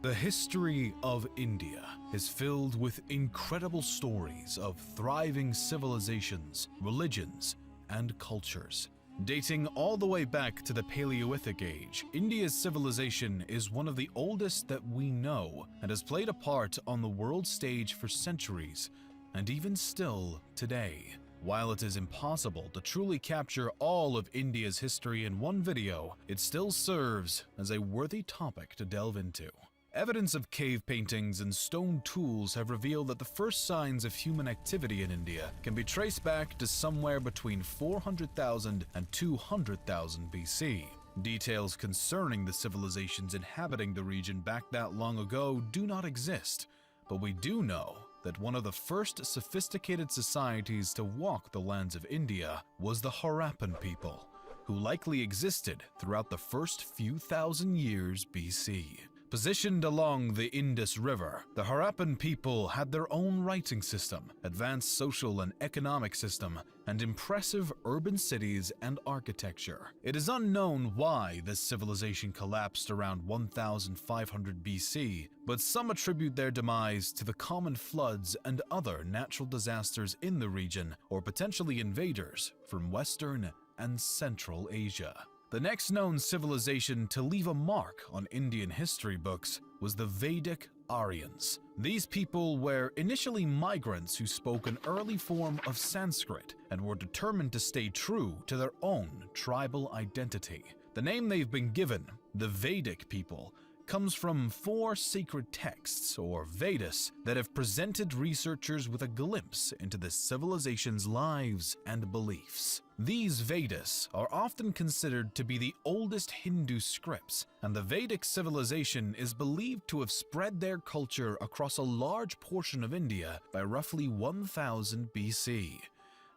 The history of India is filled with incredible stories of thriving civilizations, religions, and cultures. Dating all the way back to the Paleolithic age, India's civilization is one of the oldest that we know and has played a part on the world stage for centuries, and even still today. While it is impossible to truly capture all of India's history in one video, it still serves as a worthy topic to delve into. Evidence of cave paintings and stone tools have revealed that the first signs of human activity in India can be traced back to somewhere between 400,000 and 200,000 BC. Details concerning the civilizations inhabiting the region back that long ago do not exist, but we do know that one of the first sophisticated societies to walk the lands of India was the Harappan people, who likely existed throughout the first few thousand years BC. Positioned along the Indus River, the Harappan people had their own writing system, advanced social and economic system, and impressive urban cities and architecture. It is unknown why this civilization collapsed around 1500 BC, but some attribute their demise to the common floods and other natural disasters in the region, or potentially invaders from Western and Central Asia. The next known civilization to leave a mark on Indian history books was the Vedic Aryans. These people were initially migrants who spoke an early form of Sanskrit and were determined to stay true to their own tribal identity. The name they've been given, the Vedic people, comes from 4 sacred texts, or Vedas, that have presented researchers with a glimpse into this civilization's lives and beliefs. These Vedas are often considered to be the oldest Hindu scripts, and the Vedic civilization is believed to have spread their culture across a large portion of India by roughly 1000 BC.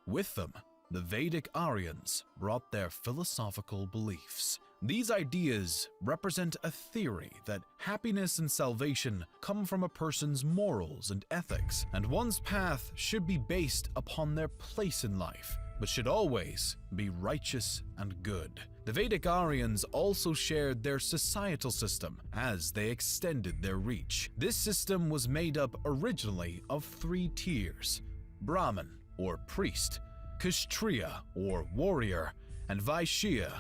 With them, the Vedic Aryans brought their philosophical beliefs. These ideas represent a theory that happiness and salvation come from a person's morals and ethics, and one's path should be based upon their place in life, but should always be righteous and good. The Vedic Aryans also shared their societal system as they extended their reach. This system was made up originally of 3 tiers: Brahmin, or priest, Kshatriya, or warrior, and Vaishya,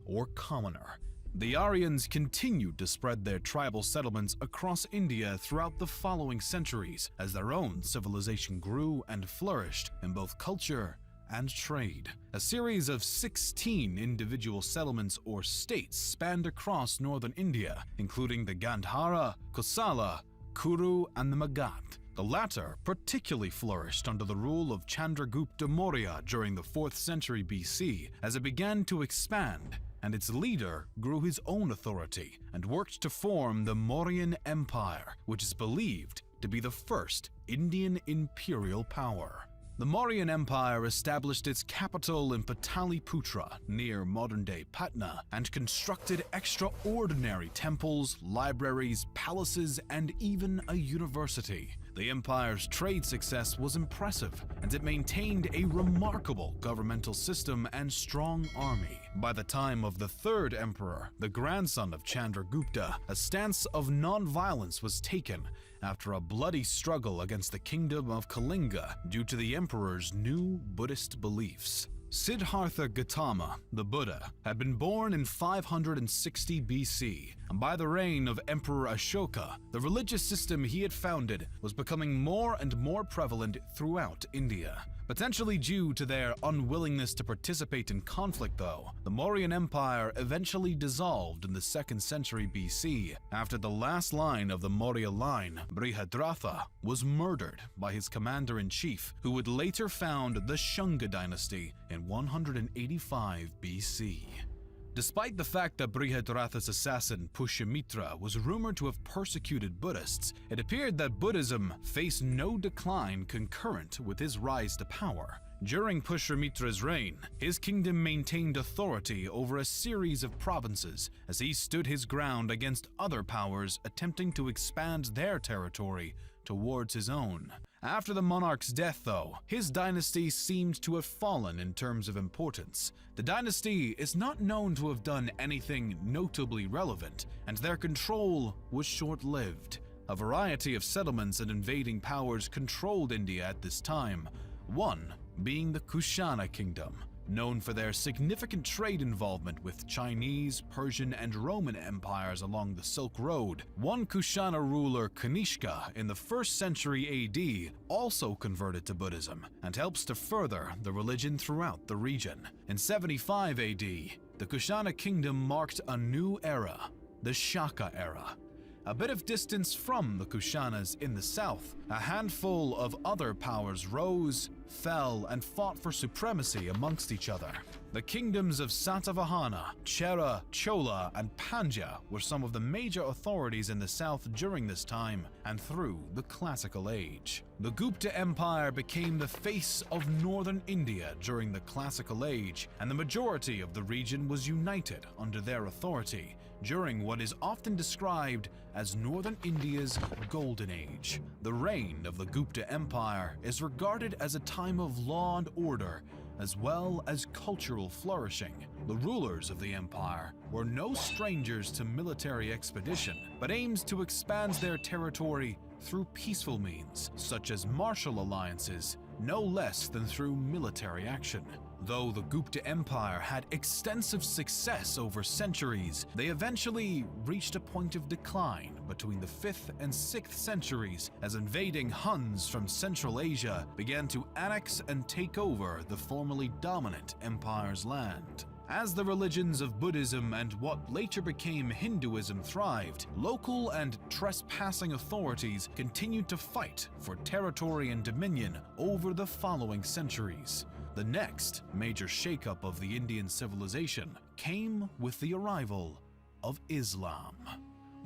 or commoner. The Aryans continued to spread their tribal settlements across India throughout the following centuries as their own civilization grew and flourished in both culture and trade. A series of 16 individual settlements or states spanned across northern India, including the Gandhara, Kosala, Kuru, and the Magadh. The latter particularly flourished under the rule of Chandragupta Maurya during the 4th century BC as it began to expand, and its leader grew his own authority and worked to form the Mauryan Empire, which is believed to be the first Indian imperial power. The Mauryan Empire established its capital in Pataliputra, near modern-day Patna, and constructed extraordinary temples, libraries, palaces, and even a university. The empire's trade success was impressive, and it maintained a remarkable governmental system and strong army. By the time of the 3rd emperor, the grandson of Chandragupta, a stance of non-violence was taken after a bloody struggle against the kingdom of Kalinga due to the emperor's new Buddhist beliefs. Siddhartha Gautama, the Buddha, had been born in 560 BC, and by the reign of Emperor Ashoka, the religious system he had founded was becoming more and more prevalent throughout India. Potentially due to their unwillingness to participate in conflict though, the Mauryan Empire eventually dissolved in the 2nd century BC after the last line of the Maurya line, Brihadratha, was murdered by his commander-in-chief, who would later found the Shunga dynasty in 185 BC. Despite the fact that Brihadratha's assassin Pushyamitra was rumored to have persecuted Buddhists, it appeared that Buddhism faced no decline concurrent with his rise to power. During Pushyamitra's reign, his kingdom maintained authority over a series of provinces as he stood his ground against other powers attempting to expand their territory towards his own. After the monarch's death, though, his dynasty seemed to have fallen in terms of importance. The dynasty is not known to have done anything notably relevant, and their control was short-lived. A variety of settlements and invading powers controlled India at this time, one being the Kushana kingdom, known for their significant trade involvement with Chinese, Persian, and Roman empires along the Silk Road. One Kushana ruler, Kanishka, in the 1st century AD, also converted to Buddhism and helps to further the religion throughout the region. In 75 AD, the Kushana kingdom marked a new era, the Shaka era. A bit of distance from the Kushanas in the south, a handful of other powers rose, fell, and fought for supremacy amongst each other. The kingdoms of Satavahana, Chera, Chola, and Pandya were some of the major authorities in the south during this time and through the Classical Age. The Gupta Empire became the face of northern India during the Classical Age, and the majority of the region was united under their authority during what is often described as northern India's Golden Age. The reign of the Gupta Empire is regarded as a time of law and order, as well as cultural flourishing. The rulers of the empire were no strangers to military expedition, but aimed to expand their territory through peaceful means, such as martial alliances, no less than through military action. Though the Gupta Empire had extensive success over centuries, they eventually reached a point of decline between the 5th and 6th centuries as invading Huns from Central Asia began to annex and take over the formerly dominant empire's land. As the religions of Buddhism and what later became Hinduism thrived, local and trespassing authorities continued to fight for territory and dominion over the following centuries. The next major shakeup of the Indian civilization came with the arrival of Islam.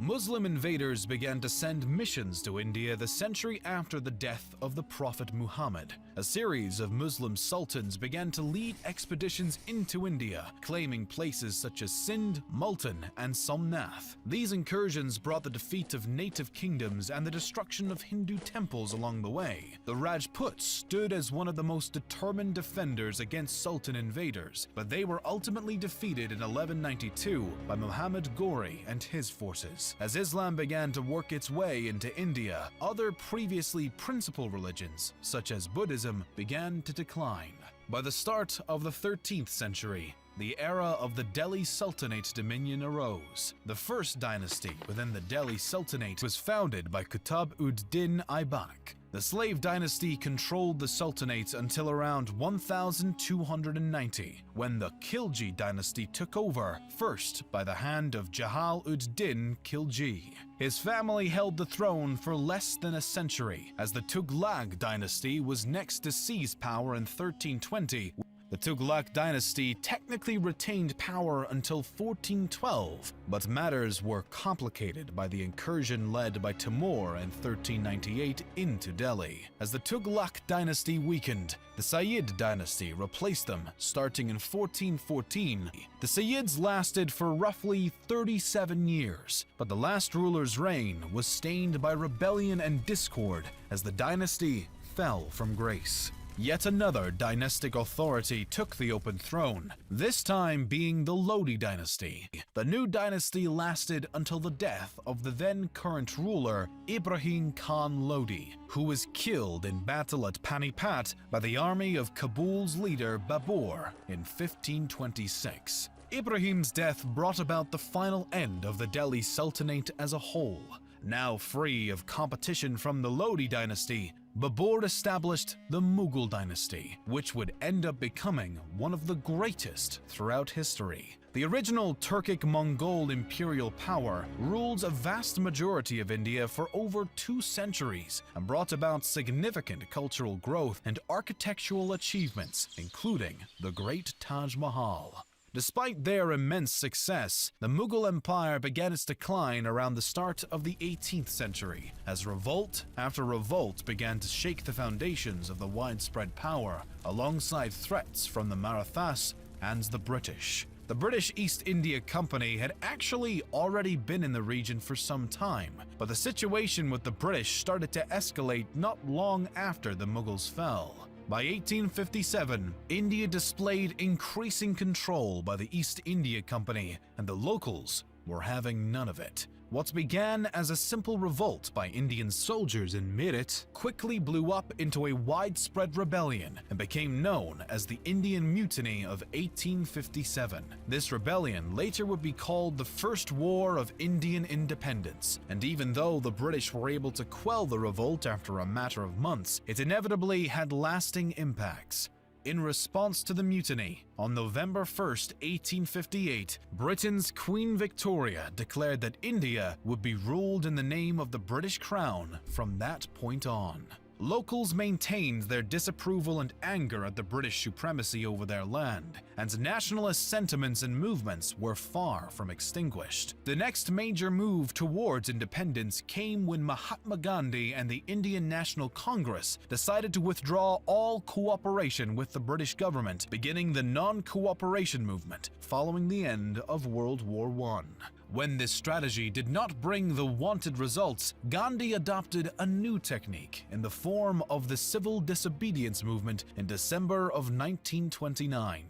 Muslim invaders began to send missions to India the century after the death of the Prophet Muhammad. A series of Muslim sultans began to lead expeditions into India, claiming places such as Sindh, Multan, and Somnath. These incursions brought the defeat of native kingdoms and the destruction of Hindu temples along the way. The Rajputs stood as one of the most determined defenders against Sultan invaders, but they were ultimately defeated in 1192 by Muhammad Ghori and his forces. As Islam began to work its way into India, other previously principal religions, such as Buddhism, began to decline. By the start of the 13th century, the era of the Delhi Sultanate dominion arose. The first dynasty within the Delhi Sultanate was founded by Qutb-ud-Din Aibak. The slave dynasty controlled the Sultanate until around 1290, when the Khilji dynasty took over, first by the hand of Jahal-ud-Din Khilji. His family held the throne for less than a century, as the Tughlaq dynasty was next to seize power in 1320. The Tughlaq dynasty technically retained power until 1412, but matters were complicated by the incursion led by Timur in 1398 into Delhi. As the Tughlaq dynasty weakened, the Sayyid dynasty replaced them, starting in 1414. The Sayyids lasted for roughly 37 years, but the last ruler's reign was stained by rebellion and discord as the dynasty fell from grace. Yet another dynastic authority took the open throne, this time being the Lodi dynasty. The new dynasty lasted until the death of the then current ruler, Ibrahim Khan Lodi, who was killed in battle at Panipat by the army of Kabul's leader Babur in 1526. Ibrahim's death brought about the final end of the Delhi Sultanate as a whole. Now free of competition from the Lodi dynasty, Babur established the Mughal dynasty, which would end up becoming one of the greatest throughout history. The original Turkic-Mongol imperial power ruled a vast majority of India for over 2 centuries and brought about significant cultural growth and architectural achievements, including the Great Taj Mahal. Despite their immense success, the Mughal Empire began its decline around the start of the 18th century, as revolt after revolt began to shake the foundations of the widespread power, alongside threats from the Marathas and the British. The British East India Company had actually already been in the region for some time, but the situation with the British started to escalate not long after the Mughals fell. By 1857, India displayed increasing control by the East India Company, and the locals were having none of it. What began as a simple revolt by Indian soldiers in Meerut quickly blew up into a widespread rebellion and became known as the Indian Mutiny of 1857. This rebellion later would be called the First War of Indian Independence, and even though the British were able to quell the revolt after a matter of months, it inevitably had lasting impacts. In response to the mutiny, on November 1st, 1858, Britain's Queen Victoria declared that India would be ruled in the name of the British Crown from that point on. Locals maintained their disapproval and anger at the British supremacy over their land, and nationalist sentiments and movements were far from extinguished. The next major move towards independence came when Mahatma Gandhi and the Indian National Congress decided to withdraw all cooperation with the British government, beginning the non-cooperation movement following the end of World War I. When this strategy did not bring the wanted results, Gandhi adopted a new technique in the form of the civil disobedience movement in December of 1929.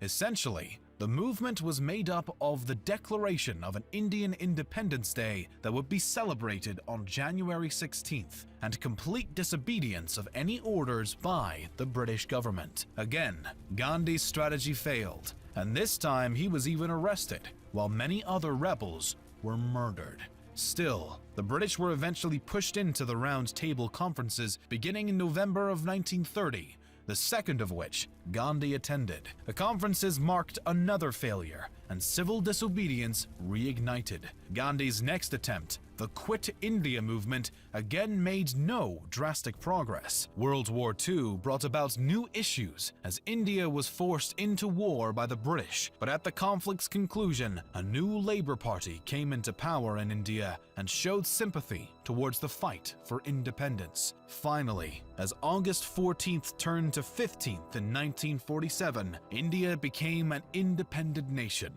Essentially, the movement was made up of the declaration of an Indian Independence Day that would be celebrated on January 16th, and complete disobedience of any orders by the British government. Again, Gandhi's strategy failed, and this time he was even arrested, while many other rebels were murdered. Still, the British were eventually pushed into the Round Table Conferences beginning in November of 1930, the second of which Gandhi attended. The conferences marked another failure, and civil disobedience reignited. Gandhi's next attempt, the Quit India movement, again made no drastic progress. World War II brought about new issues as India was forced into war by the British, but at the conflict's conclusion, a new Labour Party came into power in India and showed sympathy towards the fight for independence. Finally, as August 14th turned to 15th in 1947, India became an independent nation,